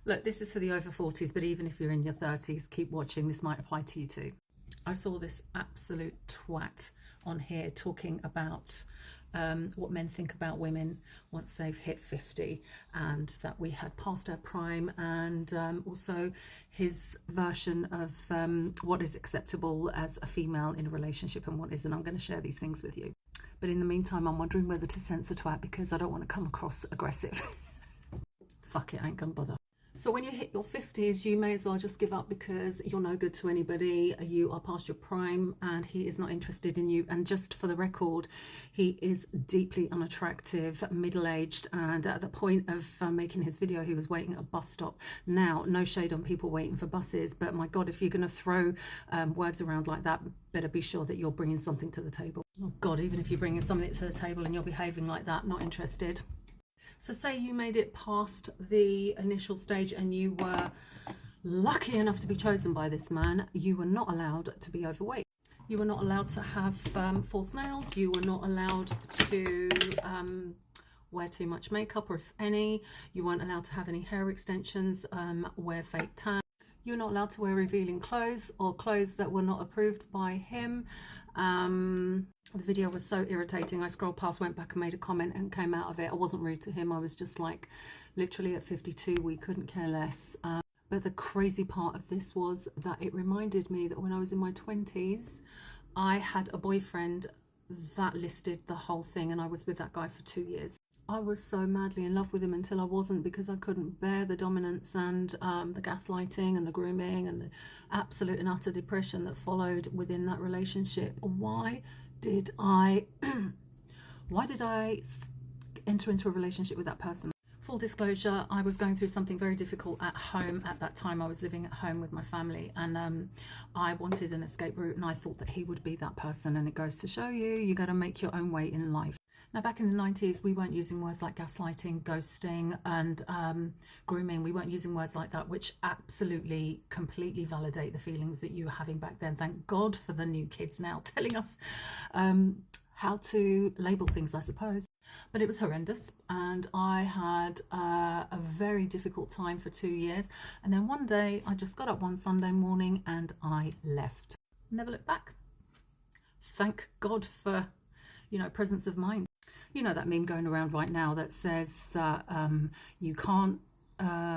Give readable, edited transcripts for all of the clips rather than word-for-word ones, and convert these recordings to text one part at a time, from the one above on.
Look, this is for the over 40s, but even if you're in your 30s, keep watching. This might apply to you too. I saw this absolute twat on here talking about what men think about women once they've hit 50, and that we had passed our prime, and also his version of what is acceptable as a female in a relationship and what isn't. I'm going to share these things with you. But in the meantime, I'm wondering whether to censor twat because I don't want to come across aggressive. Fuck it, I ain't gonna bother. So when you hit your 50s, you may as well just give up because you're no good to anybody. You are past your prime and he is not interested in you. And just for the record, he is deeply unattractive, middle-aged, and at the point of making his video, he was waiting at a bus stop. Now, no shade on people waiting for buses, but my God, if you're going to throw words around like that, better be sure that you're bringing something to the table. Oh God, even if you're bringing something to the table and you're behaving like that, not interested. So say you made it past the initial stage and you were lucky enough to be chosen by this man. You were not allowed to be overweight. You were not allowed to have false nails. You were not allowed to wear too much makeup, or if any. You weren't allowed to have any hair extensions, wear fake tan. You're not allowed to wear revealing clothes or clothes that were not approved by him. The video was so irritating. I scrolled past, went back and made a comment and came out of it. I wasn't rude to him. I was just like, literally at 52, we couldn't care less. But the crazy part of this was that it reminded me that when I was in my 20s, I had a boyfriend that listed the whole thing, and I was with that guy for 2 years. I was so madly in love with him until I wasn't, because I couldn't bear the dominance and the gaslighting and the grooming and the absolute and utter depression that followed within that relationship. Why did I enter into a relationship with that person? Full disclosure, I was going through something very difficult at home at that time. I was living at home with my family, and I wanted an escape route, and I thought that he would be that person. And it goes to show you got to make your own way in life. Now, back in the 90s, we weren't using words like gaslighting, ghosting, and grooming. We weren't using words like that, which absolutely, completely validate the feelings that you were having back then. Thank God for the new kids now telling us how to label things, I suppose. But it was horrendous, and I had a very difficult time for 2 years. And then one day, I just got up one Sunday morning and I left. Never looked back. Thank God for, presence of mind. You know that meme going around right now that says that you can't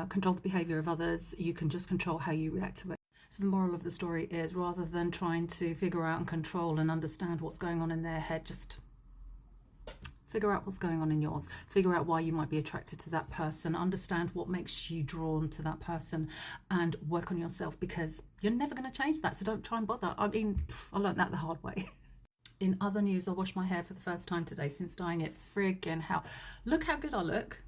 control the behavior of others, you can just control how you react to it. So the moral of the story is, rather than trying to figure out and control and understand what's going on in their head, just figure out what's going on in yours. Figure out why you might be attracted to that person. Understand what makes you drawn to that person, and work on yourself, because you're never going to change that. So don't try and bother. I mean, I learned that the hard way. In other news, I washed my hair for the first time today since dyeing it. Friggin' hell. Look how good I look.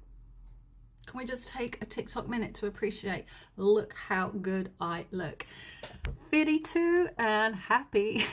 Can we just take a TikTok minute to appreciate, look how good I look. 52 and happy.